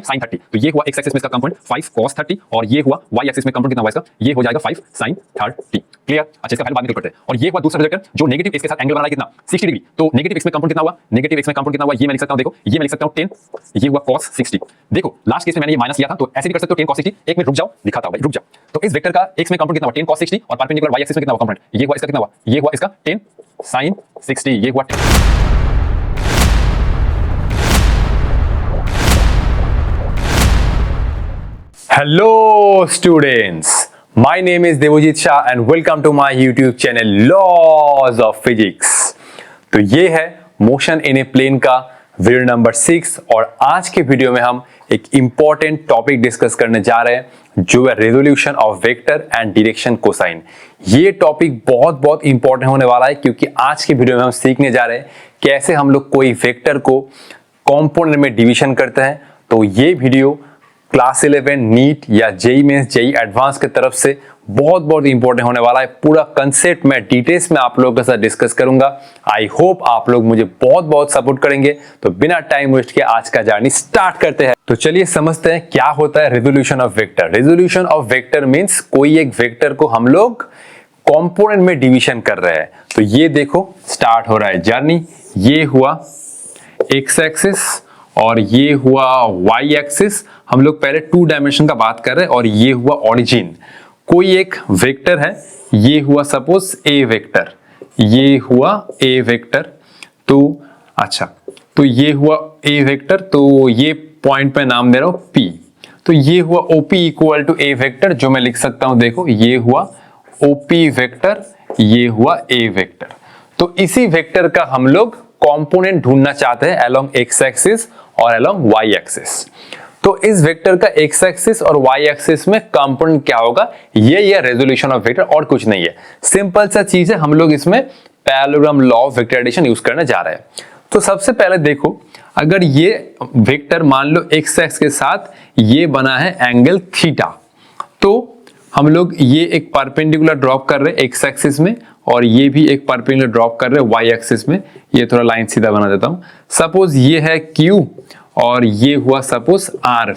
sin 30, तो ये हुआ x एक्सिस में इसका कंपोनेंट 5 cos 30 और ये हुआ y एक्सिस में कंपोनेंट कितना हुआ इसका, ये हो जाएगा 5 sin 30। क्लियर? अच्छा, इसका वैल्यू बाद में करते हैं। और ये हुआ दूसरा रिजल्ट जो नेगेटिव x के साथ एंगल बना रहा है कितना 60 डिग्री, तो नेगेटिव x में कंपोनेंट कितना हुआ, नेगेटिव x में कंपोनेंट कितना हुआ, ये मैं लिख सकता हूं, देखो ये मैं लिख सकता हूं 10, ये हुआ cos 60। देखो लास्ट केस में मैंने ये माइनस किया था, तो ऐसे भी कर सकते हो 10 cos 60। एक मिनट रुक जाओ, दिखाता हूं भाई, रुक जाओ। तो इस वेक्टर का x में कंपोनेंट कितना हुआ 10 cos 60 और परपेंडिकुलर y एक्सिस में कितना हुआ कंपोनेंट, ये हुआ इसका कितना हुआ, ये हुआ इसका 10 sin 60, ये हुआ 10। Hello students, my name is Devojit Shah and welcome to my YouTube channel Laws of Physics। तो ये है मोशन इन ए प्लेन का वीडियो नंबर 6 और आज के वीडियो में हम एक इम्पॉर्टेंट टॉपिक डिस्कस करने जा रहे हैं जो है resolution of vector and direction cosine. ये टॉपिक बहुत इंपॉर्टेंट होने वाला है क्योंकि आज के वीडियो में हम सीखने जा रहे हैं कैसे हम लोग कोई वेक्टर को कॉम्पोनेंट में डिवीजन करते हैं। तो ये वीडियो क्लास 11 नीट या जेई मेंस जेई एडवांस की तरफ से बहुत इंपॉर्टेंट होने वाला है। पूरा कंसेप्ट मैं डिटेल्स में आप लोगों के साथ डिस्कस करूंगा। आई होप आप लोग मुझे बहुत सपोर्ट करेंगे। तो बिना टाइम वेस्ट के आज का जर्नी स्टार्ट करते हैं। तो चलिए समझते हैं क्या होता है resolution of vector. Resolution of vector means कोई एक वेक्टर को हम लोग कंपोनेंट में डिवीजन कर रहे हैं। तो ये देखो स्टार्ट हो रहा है जर्नी, ये हुआ एक्स एक्सिस और ये हुआ y एक्सिस। हम लोग पहले 2 डायमेंशन का बात कर रहे हैं और ये हुआ ओरिजिन। कोई एक वेक्टर है, ये हुआ सपोज a वेक्टर, ये हुआ a वेक्टर। तो अच्छा, तो ये हुआ a वेक्टर, तो ये पॉइंट पे नाम दे रहा हूं p। तो ये हुआ OP equal to a vector, जो मैं लिख सकता हूं, देखो ये हुआ OP वेक्टर, ये हुआ a वेक्टर। तो इसी वेक्टर का हम लोग कंपोनेंट ढूंढना चाहते हैं अलोंग x एक्सिस और अलोंग y एक्सिस। तो इस वेक्टर का x एक्सिस और y एक्सिस में कंपोनेंट क्या होगा, ये रेजोल्यूशन ऑफ वेक्टर और कुछ नहीं है। सिंपल सा चीज है, हम लोग इसमें parallelogram law of vector addition use करने जा रहे हैं। तो सबसे पहले देखो, अगर ये वेक्टर मान लो x एक्सिस के साथ ये बना है एंगल थीटा, तो हम लोग ये एक परपेंडिकुलर ड्रॉप कर रहे हैं x एक्सिस में और ये भी एक परपेंडिकुलर ड्रॉप कर रहे हैं y एक्सिस में। ये थोड़ा लाइन सीधा बना देता हूं। सपोज ये है Q और ये हुआ सपोज R।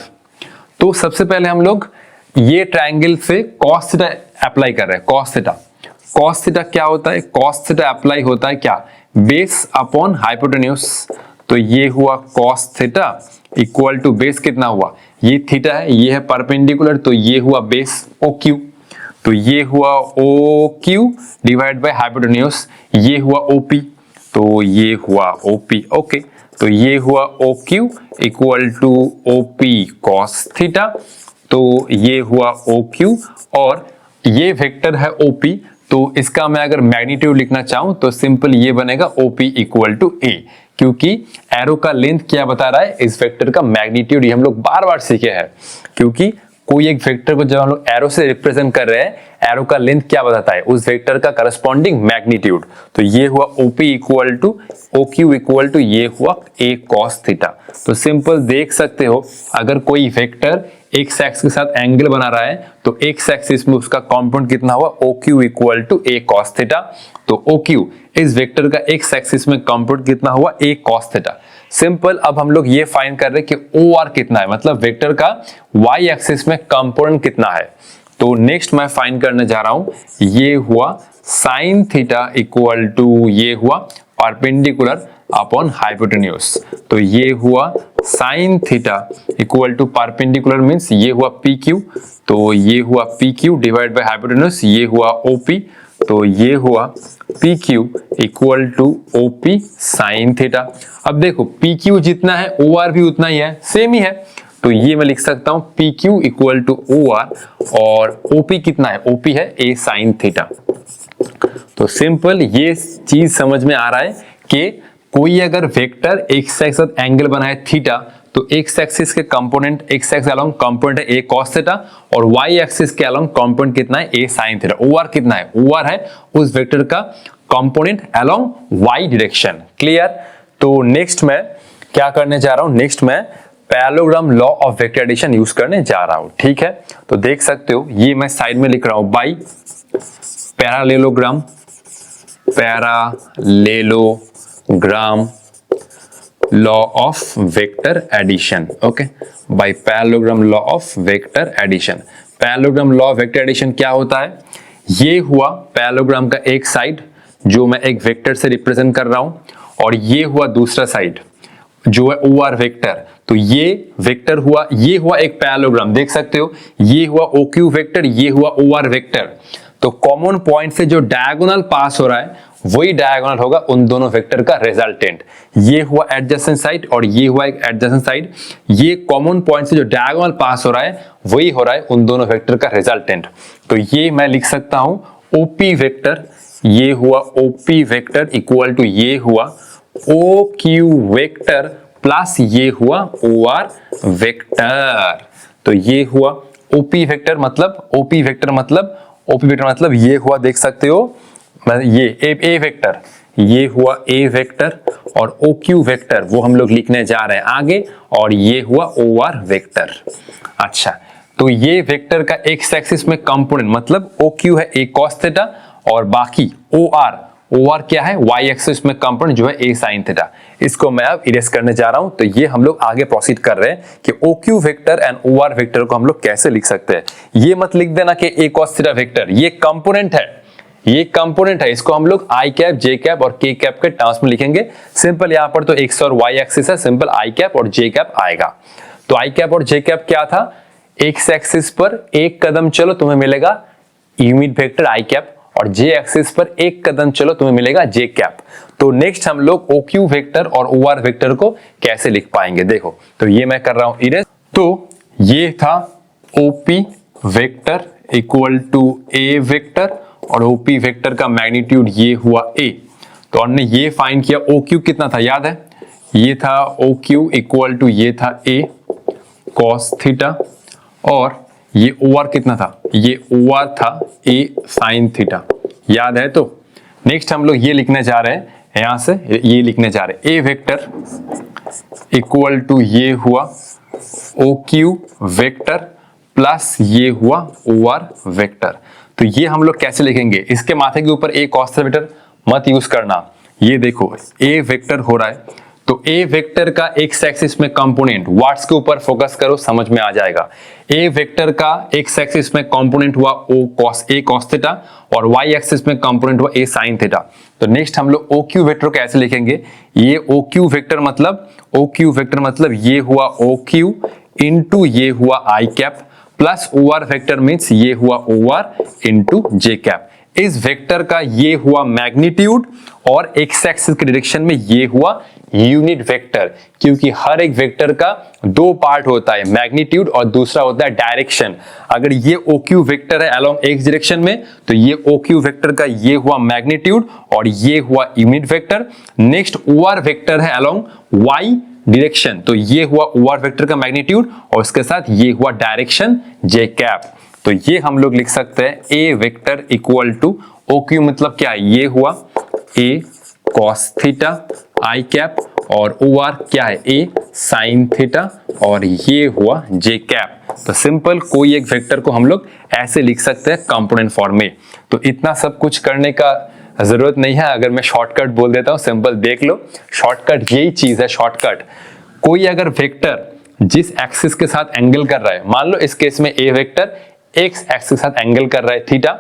तो सबसे पहले हम लोग ये ट्रायंगल से cos थीटा अप्लाई कर रहे हैं। cos थीटा क्या होता है, cos थीटा अप्लाई होता है क्या, बेस अपॉन हाइपोटेन्यूज। तो ये हुआ cos theta equal to base कितना हुआ, ये थीटा है, ये है परपेंडिकुलर, तो ये हुआ बेस OQ। तो ये हुआ OQ डिवाइड बाय हाइपोटेन्यूज, ये हुआ OP, तो ये हुआ OP। ओके, तो ये हुआ OQ equal to OP cos theta, तो ये हुआ OQ और ये वेक्टर है OP। तो इसका मैं अगर मैग्नीट्यूड लिखना चाहूं तो सिंपल ये बनेगा OP इक्वल टू A, क्योंकि एरो का लेंथ क्या बता रहा है, इस वेक्टर का मैग्नीट्यूड। ये हम लोग बार सीखे हैं, क्योंकि कोई एक वेक्टर को जब हम लोग एरो से रिप्रेजेंट कर रहे हैं, एरो का लेंथ क्या बताता है, उस वेक्टर का करस्पॉन्डिंग मैग्नीट्यूड। तो ये हुआ OP equal to OQ equal to ये हुआ A cos थीटा। तो सिंपल देख सकते हो, अगर कोई वेक्टर x एक्सिस के साथ एंगल बना रहा है तो x एक्सिस में उसका कंपोनेंट कितना हुआ, OQ equal to A cos theta. तो OQ इस वेक्टर का x एक्सिस में कंपोनेंट कितना हुआ, A cos थीटा। सिंपल, अब हम लोग ये फाइंड कर रहे हैं कि OR कितना है, मतलब वेक्टर का y एक्सिस में कंपोनेंट कितना है। तो नेक्स्ट मैं फाइंड करने जा रहा हूं, ये हुआ sin थीटा इक्वल टू ये हुआ परपेंडिकुलर अपॉन हाइपोटेन्यूज। तो ये हुआ sin theta equal to perpendicular means ये हुआ PQ, तो ये हुआ PQ डिवाइड बाय हाइपोटेन्यूज, ये हुआ OP, तो ये हुआ PQ equal to OP sin theta. अब देखो PQ जितना है OR भी उतना ही है, सेम ही है। तो ये मैं लिख सकता हूं PQ इक्वल टू OR और OP कितना है, OP है A sin थीटा। तो सिंपल ये चीज समझ में आ रहा है कि कोई अगर वेक्टर x एक्सिस के साथ एंगल बनाए थीटा, तो x एक्सिस के component, x axis along component है A cos थीटा और y एक्सिस के अलोंग कंपोनेंट कितना है, A sin थीटा। OR कितना है, OR है उस वेक्टर का component along y direction. Clear? तो नेक्स्ट मैं क्या करने जा रहा हूं, नेक्स्ट मैं parallelogram law of vector addition use करने जा रहा हूं। ठीक है, तो देख सकते हो ये मैं साइड में लिख रहा हूं by parallelogram law of vector addition, okay, by parallelogram law of vector addition. Parallelogram law of vector addition क्या होता है? ये हुआ पैरेललोग्राम का एक साइड जो मैं एक वेक्टर से रिप्रेजेंट कर रहा हूं, और ये हुआ दूसरा साइड जो है OR वेक्टर। तो ये वेक्टर हुआ, ये हुआ एक पैरेललोग्राम, देख सकते हो, ये हुआ OQ वेक्टर, ये हुआ OR वेक्टर। तो कॉमन पॉइंट से जो डायगोनल पास हो रहा है वही डायगोनल होगा उन दोनों वेक्टर का रिजल्टेंट। ये हुआ एडजेसेंट साइड और ये हुआ एक एडजेसेंट साइड। ये कॉमन पॉइंट से जो डायगोनल पास हो रहा है वही हो रहा है उन दोनों वेक्टर का रिजल्टेंट। तो ये मैं लिख सकता हूं OP वेक्टर, ये हुआ OP वेक्टर इक्वल टू ये हुआ OQ वेक्टर प्लस ये हुआ OR वेक्टर। तो ये हुआ OP वेक्टर मतलब OP वेक्टर मतलब ये हुआ, देख सकते हो, ये A वेक्टर, ये हुआ A वेक्टर, और OQ वेक्टर वो हम लोग लिखने जा रहे हैं आगे, और ये हुआ OR वेक्टर। अच्छा, तो ये वेक्टर का एक्स एक्सिस में कंपोनेंट मतलब OQ है A cos थीटा, और बाकी OR क्या है? Y एक्सिस में कंपोनेंट जो है A sin थीटा। इसको मैं अब इरेज करने जा रहा हूं। तो ये हम लोग आगे प्रोसीड कर रहे हैं कि OQ vector and OR vector को हम लोग कैसे लिख सकते हैं। ये मत लिख देना कि A cos थीटा वेक्टर, ये कंपोनेंट है, ये कंपोनेंट है, इसको हम लोग I कैप, J कैप और K कैप के टर्म्स में लिखेंगे। सिंपल यहाँ पर तो X और Y एक्सिस है, सिंपल I कैप और J कैप आएगा। तो I कैप और J कैप क्या था? X एक्सिस पर एक कदम चलो तुम्हें मिलेगा यूनिट वेक्टर I कैप, और J एक्सिस पर एक कदम चलो तुम्हें मिलेगा J कैप। तो नेक्स्ट हम लोग OQ वेक्टर और OR वेक्टर को कैसे लिख पाएंगे, देखो। तो ये मैं कर रहा हूं इरेज। तो ये था OP vector equal to A vector, और OP वेक्टर का मैग्नीट्यूड ये हुआ A। तो हमने ये फाइंड किया OQ कितना था, याद है? ये था OQ इक्वल टू ये था A cos थीटा, और ये OR कितना था? ये OR था A sin थीटा, याद है? तो नेक्स्ट हम लोग ये लिखने जा रहे हैं, यहां से ये लिखने जा रहे हैं A वेक्टर इक्वल टू ये हुआ OQ वेक्टर प्लस ये हुआ OR वेक्टर। तो ये हम लोग कैसे लिखेंगे? इसके माथे के ऊपर A cos थीटा वेक्टर मत यूज करना। ये देखो A वेक्टर हो रहा है, तो A वेक्टर का एक्स एक्सिस में कंपोनेंट, वाट्स के ऊपर फोकस करो, समझ में आ जाएगा। A वेक्टर का एक्स एक्सिस में कंपोनेंट हुआ A cos थीटा, और Y एक्सिस में कंपोनेंट हुआ A sin थीटा। तो नेक्स्ट हम लोग OQ वेक्टर को कैसे लिखेंगे? ये OQ वेक्टर मतलब ये हुआ OQ इंटू ये हुआ I cap, plus OR vector means ये हुआ OR इंटू J कैप। इस वेक्टर का ये हुआ मैग्नीट्यूड, और एक्स एक्सिस के डायरेक्शन में ये हुआ यूनिट वेक्टर, क्योंकि हर एक वेक्टर का दो पार्ट होता है, मैग्नीट्यूड और दूसरा होता है डायरेक्शन। अगर ये OQ वेक्टर है अलोंग एक्स डायरेक्शन में, तो ये OQ वेक्टर का ये हुआ मैग्नीट्यूड और ये हुआ unit vector. Next OR vector है अलोंग Y डायरेक्शन, तो ये हुआ OR वेक्टर का मैग्नीट्यूड और उसके साथ ये हुआ डायरेक्शन J कैप। तो ये हम लोग लिख सकते हैं A vector equal to OQ मतलब क्या है? ये हुआ A cos theta I cap, और OR क्या है? A sin थीटा, और ये हुआ J कैप। तो सिंपल कोई एक वेक्टर को हम लोग ऐसे लिख सकते हैं कंपोनेंट फॉर्म में। तो इतना सब कुछ करने का जरूरत नहीं है। अगर मैं शॉर्टकट बोल देता हूं, सिंपल देख लो, शॉर्टकट यही चीज है। शॉर्टकट, कोई अगर वेक्टर जिस एक्सिस के साथ एंगल कर रहा है, मान लो इस केस में A वेक्टर एक्स एक्सिस के साथ एंगल कर रहा है थीटा,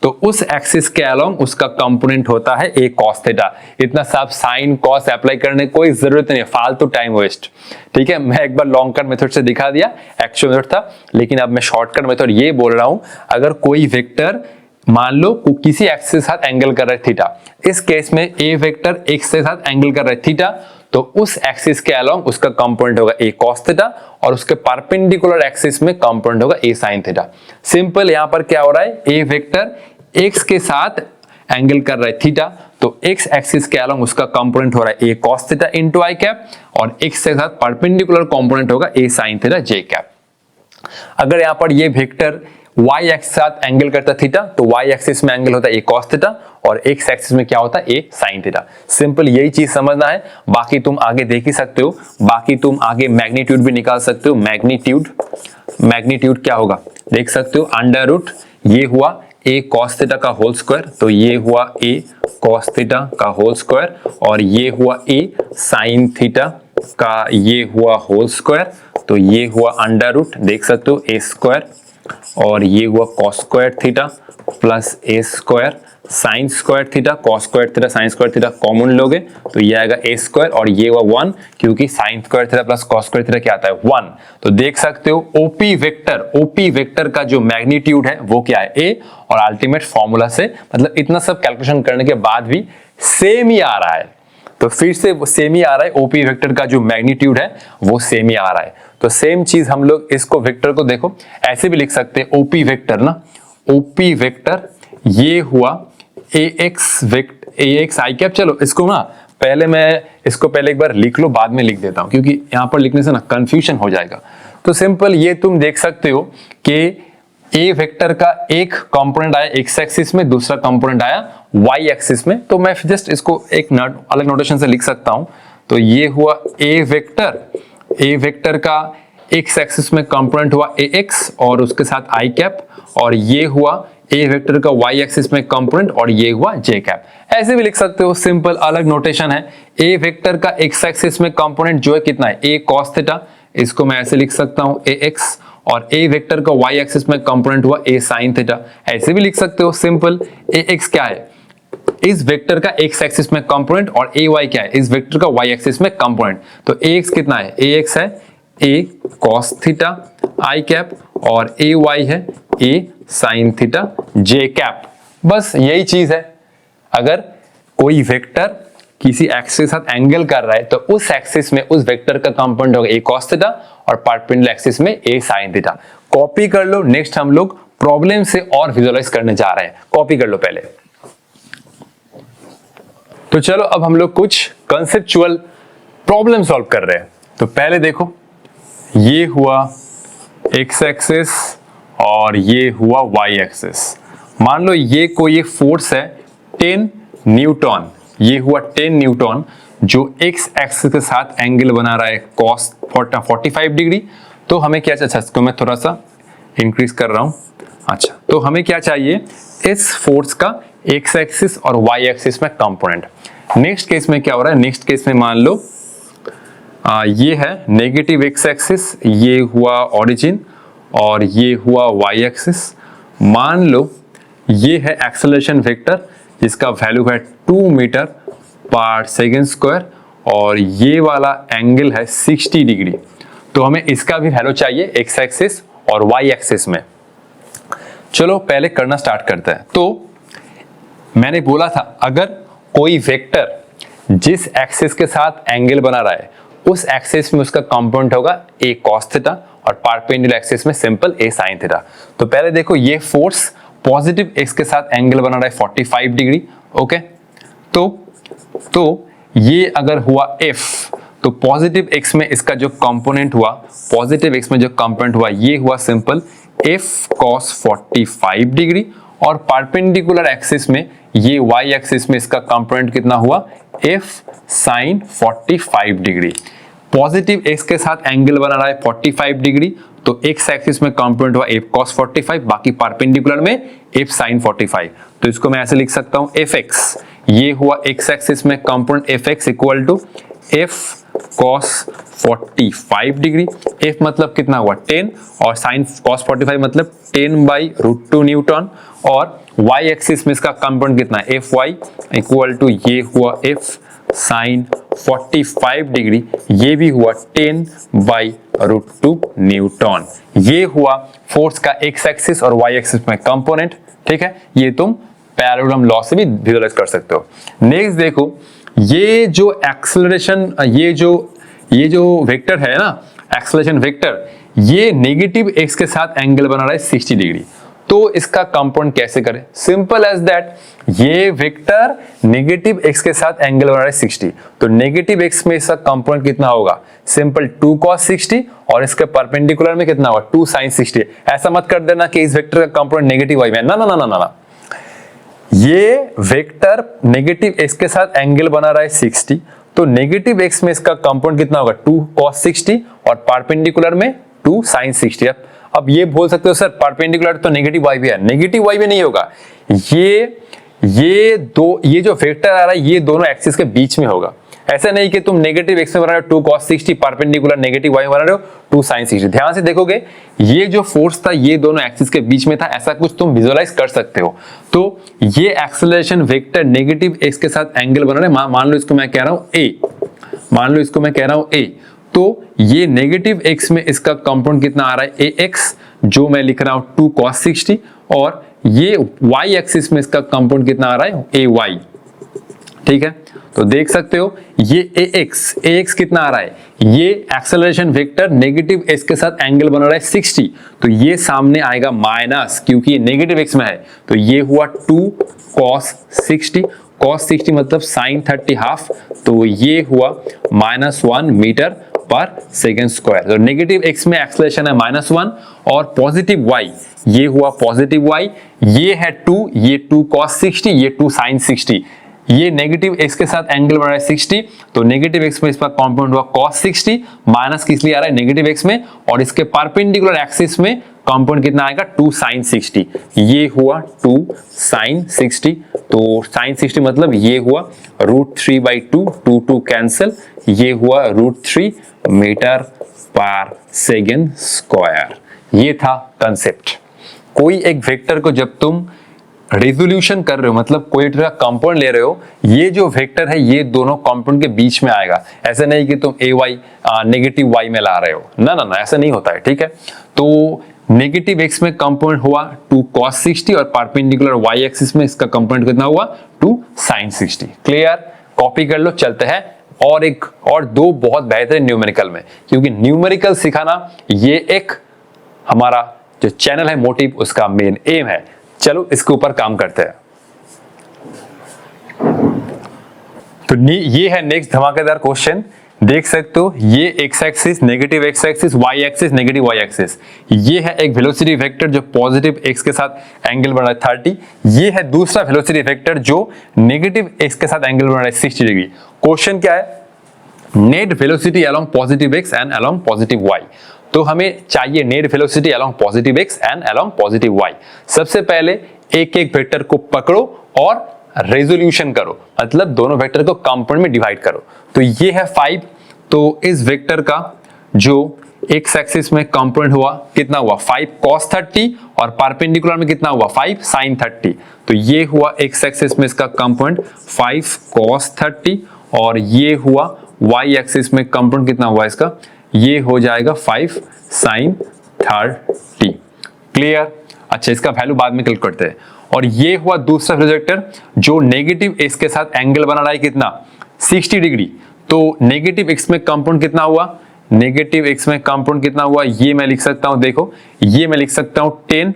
तो उस एक्सिस के अलोंग उसका कंपोनेंट होता है A cos थीटा। इतना सब साइन कॉस अप्लाई करने कोई जरूरत नहीं है, फालतू टाइम वेस्ट। ठीक है, मैं एक बार लॉन्ग कट मेथड से दिखा दिया, एक्चुअल मेथड था, लेकिन अब मैं शॉर्टकट मेथड ये बोल रहा हूं। अगर कोई वेक्टर मान लो किसी एक्सिस के साथ एंगल कर रहा है थीटा, इस केस में A वेक्टर एक्स के साथ एंगल कर रहा है थीटा, तो उस एक्सिस के अलोंग उसका कंपोनेंट होगा A cos थीटा, और उसके परपेंडिकुलर एक्सिस में कंपोनेंट होगा A sin थीटा। सिंपल यहां पर क्या हो रहा है? A वेक्टर x के साथ एंगल कर रहा है थीटा, तो x एक्सिस के अलोंग उसका कंपोनेंट हो रहा है A cos theta into I cap, और x के साथ परपेंडिकुलर कंपोनेंट होगा A sin theta J cap. अगर यहां पर ये वेक्टर y एक्सिस के साथ एंगल करता थीटा, तो y एक्सिस में एंगल होता है A cos थीटा, और x एक्सिस में क्या होता है? A sin theta. सिंपल यही चीज समझना है, बाकी तुम आगे देख ही सकते हो। बाकी तुम आगे मैग्नीट्यूड भी निकाल सकते हो। मैग्नीट्यूड क्या होगा देख सकते हो, अंडर रूट ये हुआ A cos थीटा का होल स्क्वायर, तो ये हुआ A cos थीटा का होल स्क्वायर, और ये हुआ A sin थीटा का ये हुआ होल स्क्वायर, तो ये हुआ अंडर रूट, देख सकते हो ए स्क्वायर, और ये हुआ cos square theta plus a square sine square theta, cos square theta sine square theta common लोगे तो ये आएगा ए स्क्वायर, और ये हुआ 1 क्योंकि sign square theta plus cos square theta क्या आता है 1। तो देख सकते हो ओपी वेक्टर का जो मैग्नीट्यूड है वो क्या है ए, और अल्टीमेट फॉर्मूला से मतलब इतना सब कैलकुलेशन करने के बाद भी सेम ही आ रहा है, तो फिर से सेम ही आ रहा है, ओपी वेक्टर का जो मैग्नीट्यूड है वो सेम ही आ रहा है। तो सेम चीज हम लोग इसको वेक्टर को देखो ऐसे भी लिख सकते हैं, ओपी वेक्टर ना, ओपी वेक्टर ये हुआ ax आई कैप। चलो इसको ना पहले मैं इसको पहले एक बार लिख लो, बाद में लिख देता हूं क्योंकि यहां पर लिखने से ना कंफ्यूजन हो जाएगा। तो सिंपल ये तुम देख सकते हो कि ए वेक्टर का एक कंपोनेंट आया एक्स एक्सिस में, दूसरा कंपोनेंट आया वाई एक्सिस में, तो मैं जस्ट इसको एक अलग नोटेशन से लिख सकता हूं। तो ये हुआ ए वेक्टर का एक्स एक्सिस में कंपोनेंट हुआ ए एक्स और उसके साथ आई कैप, और ये हुआ ए वेक्टर का वाई एक्सिस में कंपोनेंट और ये हुआ जे कैप। ऐसे भी लिख सकते हो, सिंपल अलग नोटेशन है। ए वेक्टर का एक्स एक्सिस में कंपोनेंट जो है कितना है ए कॉस थीटा, इसको मैं ऐसे लिख सकता हूं ए एक्स, और ए वेक्टर का वाई एक्सिस में कंपोनेंट हुआ ए साइन थीटा, ऐसे भी लिख सकते हो सिंपल। ए एक्स क्या है इस वेक्टर का एक्स एक्सिस में कंपोनेंट, और ए वाई क्या है इस वेक्टर का वाई एक्सिस में कंपोनेंट। तो ए एक्स कितना है ए एक्स है ए कॉस थीटा आई कैप, और ए वाई है ए साइन थीटा जे कैप। बस यही चीज है, अगर कोई वेक्टर किसी एक्सिस के साथ एंगल कर रहा है तो उस एक्सिस में उस वेक्टर का कंपोनेंट होगा ए कॉस थीटा और परपेंडिकुलर एक्सिस में ए साइन थीटा। कॉपी कर लो, नेक्स्ट हम लोग प्रॉब्लम से और विजुअलाइज करने जा रहे हैं, कॉपी कर लो पहले। तो चलो अब हम लोग कुछ कंसेप्चुअल प्रॉब्लम सॉल्व कर रहे हैं। तो पहले देखो ये हुआ एक्स एक्सिस और ये हुआ वाई एक्सिस। मान लो ये कोई एक फोर्स है 10 न्यूटन, ये हुआ 10 न्यूटन जो एक्स एक्सिस के साथ एंगल बना रहा है कॉस 45 डिग्री। तो हमें क्या चाहिए, इसको मैं थोड़ा सा इंक्रीज कर रहा हूं। अच्छा, तो हमें क्या चाहिए इस फोर्स का एक्स एक्सिस और वाई एक्सिस में कंपोनेंट। नेक्स्ट केस में क्या हो रहा है, नेक्स्ट केस में मान लो ये है नेगेटिव एक्स एक्सिस, ये हुआ ओरिजिन और ये हुआ वाई एक्सिस। मान लो ये है एक्सेलरेशन वेक्टर जिसका वैल्यू है 2 मीटर पर सेकेंड स्क्वायर, और ये वाला एंगल है 60 डिग्री। तो हमें इसका भी वैल्यू चाहिए एक्स एक्सिस और वाई एक्सिस में। चलो पहले करना स्टार्ट करते हैं। तो मैंने बोला था अगर कोई वेक्टर जिस एक्सिस के साथ एंगल बना रहा है उस एक्सिस में उसका कंपोनेंट होगा ए कॉस थीटा और परपेंडिकुलर एक्सिस में सिंपल ए साइन थीटा। तो पहले देखो ये फोर्स पॉजिटिव एक्स के साथ एंगल बना रहा है 45 डिग्री। ओके, तो ये अगर हुआ एफ, तो पॉजिटिव एक्स में इसका जो कंपोनेंट हुआ, पॉजिटिव एक्स में जो कंपोनेंट हुआ ये हुआ सिंपल एफ कॉस 45 डिग्री, और परपेंडिकुलर एक्सिस में ये वाई एक्सिस में इसका कंपोनेंट कितना हुआ F sine 45 degree. Positive x के साथ एंगल बना रहा है 45 डिग्री, तो एक्स एक्सिस में कंपोनेंट हुआ एफ कॉस 45, बाकी परपेंडिकुलर में एफ साइन 45। तो इसको मैं ऐसे लिख सकता हूं एफ एक्स, ये हुआ एक्स एक्सिस में component F x equal to F cos 45 degree. F मतलब कितना हुआ 10 और साइन कॉस 45 मतलब 10/√2 न्यूटन, और वाई एक्सिस में इसका कंपोनेंट कितना है एफ वाई इक्वल टू ये हुआ एफ साइन 45 डिग्री, ये भी हुआ 10/√2 न्यूटन। ये हुआ फोर्स का एक्स एक्सिस और वाई एक्सिस में कंपोनेंट। ठीक है, ये तुम पैरेलल लॉ से भी विजुअलाइज कर सकते हो। नेक्स्ट देखो ये जो एक्सेलरेशन, ये जो वेक्टर है ना एक्सेलरेशन वेक्टर, ये नेगेटिव एक्स के साथ एंगल बना रहा है 60 डिग्री। तो इसका कंपोनेंट कैसे करें, सिंपल एज दैट, ये वेक्टर नेगेटिव एक्स के साथ एंगल बना रहा है 60, तो नेगेटिव एक्स में इसका कंपोनेंट कितना होगा सिंपल 2 cos 60, और इसके परपेंडिकुलर में कितना होगा 2 sin 60। ऐसा मत कर देना कि इस वेक्टर का कंपोनेंट नेगेटिव वाई में, ना ना ना ना ना, ये वेक्टर नेगेटिव एक्स के साथ एंगल बना रहा है 60, तो नेगेटिव एक्स में इसका कंपोनेंट कितना होगा 2 cos 60 और परपेंडिकुलर में 2 sin 60। अब ये बोल सकते हो सर परपेंडिकुलर तो नेगेटिव वाई भी है, नेगेटिव वाई भी नहीं होगा, ये जो वेक्टर आ रहा है ये दोनों एक्सिस के बीच में होगा। ऐसा नहीं कि तुम नेगेटिव एक्स में बना रहे हो 2 cos 60 परपेंडिकुलर नेगेटिव वाई में बना रहे हो 2 sin 60। ध्यान से देखोगे ये जो फोर्स था ये दोनों एक्सिस के बीच में था, ऐसा कुछ तुम विजुअलाइज कर सकते हो। तो ये एक्सेलरेशन वेक्टर नेगेटिव एक्स के साथ एंगल बना रहे हैं। मान लो इसको मैं कह रहा हूं ए, मान लो इसको मैं कह रहा हूं ए, तो ये नेगेटिव एक्स में इसका कंपोनेंट कितना आ रहा है ए एक्स, जो मैं लिख रहा हूं 2 cos 60, और ये वाई एक्सिस में इसका कंपोनेंट कितना आ रहा है ए वाई। ठीक है, तो देख सकते हो ये ए एक्स कितना आ रहा है, ये एक्सेलरेशन वेक्टर नेगेटिव एक्स के साथ एंगल बना रहा है 60, तो ये सामने आएगा माइनस, क्योंकि ये नेगेटिव एक्स में है, तो ये हुआ 2 cos 60, cos 60 मतलब sin 30 हाफ, तो ये हुआ -1 मीटर पर सेकेंड स्क्वायर। तो नेगेटिव एक्स में एक्सेलरेशन है -1 और पॉजिटिव वाई ये हुआ पॉजिटिव वाई, ये है 2, ये 2 cos 60, ये 2 sin 60, ये नेगेटिव एक्स के साथ एंगल बना रहा है 60, तो नेगेटिव एक्स में इसका कंपोनेंट हुआ cos 60, माइनस किस लिए आ रहा है नेगेटिव एक्स में, और इसके परपेंडिकुलर एक्सिस में कंपोनेंट कितना आएगा 2 sin 60, ये हुआ 2 sin 60, तो sin 60 मतलब ये हुआ √3/2, 2 कैंसिल, ये हुआ √3 मीटर पर सेकेंड स्क्वायर। ये था कंसेप्ट। कोई एक वेक्टर को जब तुम रेजोल्यूशन कर रहे हो, मतलब कोई का कंपाउंड ले रहे हो, ये जो वेक्टर है ये दोनों कंपाउंड के बीच में आएगा। ऐसा नहीं कि तुम ए वाई नेगेटिव वाई में ला रहे हो, ना ना ना, ऐसा नहीं होता है। ठीक है, तो नेगेटिव एक्स में कंपाउंड हुआ 2 cos 60 और परपेंडिकुलर वाई एक्सिस में इसका कंपाउंड कितना हुआ 2 sin 60। क्लियर, कॉपी कर लो। चलते हैं और दो बहुत बेहतरीन न्यूमेरिकल में, क्योंकि न्यूमेरिकल सिखाना ये एक हमारा जो चैनल है मोटिव, उसका मेन एम है। चलो इसके ऊपर काम करते हैं। तो ये है नेक्स्ट धमाकेदार क्वेश्चन। देख सकते हो ये x axis negative x axis, Y axis negative y axis, ये है एक वेलोसिटी वेक्टर जो पॉजिटिव एक्स के साथ एंगल बना रहा है 30, ये है दूसरा वेलोसिटी वेक्टर जो नेगेटिव एक्स के साथ एंगल बना रहा है 60 डिग्री। क्वेश्चन क्या है, net velocity along positive x and along positive y. तो हमें चाहिए net velocity along positive x and along positive y. सबसे पहले एक एक वेक्टर को पकड़ो और रेजोल्यूशन करो, मतलब दोनों वेक्टर को कंपोनेंट में डिवाइड करो। तो ये है 5, तो इस वेक्टर का जो एक्स एक्सिस में कंपोनेंट हुआ कितना हुआ 5 cos 30 और परपेंडिकुलर में कितना हुआ 5 sin 30, तो ये हुआ एक्स एक्सिस में इसका कंपोनेंट 5 cos 30 और ये हुआ वाई एक्सिस में कंपोनेंट कितना हुआ इसका, ये हो जाएगा 5 sin 30। क्लियर, अच्छा इसका वैल्यू बाद में कैलकुलेट करते हैं। और ये हुआ दूसरा वेक्टर जो नेगेटिव एक्स के साथ एंगल बना रहा है कितना 60 डिग्री। तो नेगेटिव एक्स में कंपाउंड कितना हुआ, नेगेटिव एक्स में कंपाउंड कितना हुआ, ये मैं लिख सकता हूं, देखो ये मैं लिख सकता हूं 10,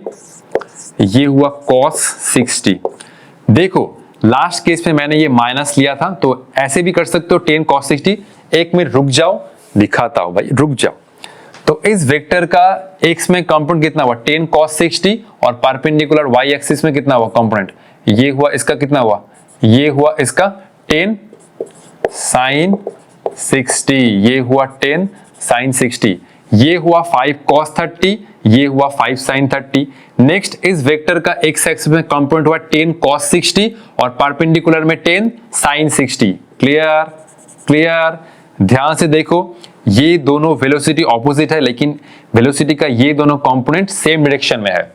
ये हुआ cos 60। देखो लास्ट केस में मैंने ये माइनस लिया था, तो ऐसे भी कर सकते हो 10 cos 60। एक मिनट रुक जाओ, दिखाता हूं भाई, रुक जाओ। तो इस वेक्टर का एक्स में कंपोनेंट कितना हुआ 10 cos 60 और परपेंडिकुलर वाई एक्सिस में कितना हुआ कंपोनेंट, ये हुआ इसका कितना हुआ, ये हुआ इसका 10 sin 60, ये हुआ 10 sin 60, ये हुआ 5 cos 30, ये हुआ 5 sin 30। नेक्स्ट इस वेक्टर का एक्स एक्सिस में कंपोनेंट हुआ 10 cos 60 और परपेंडिकुलर में 10 sin 60। क्लियर, क्लियर, ध्यान से देखो ये दोनों वेलोसिटी ऑपोजिट है, लेकिन वेलोसिटी का ये दोनों कंपोनेंट सेम डायरेक्शन में है।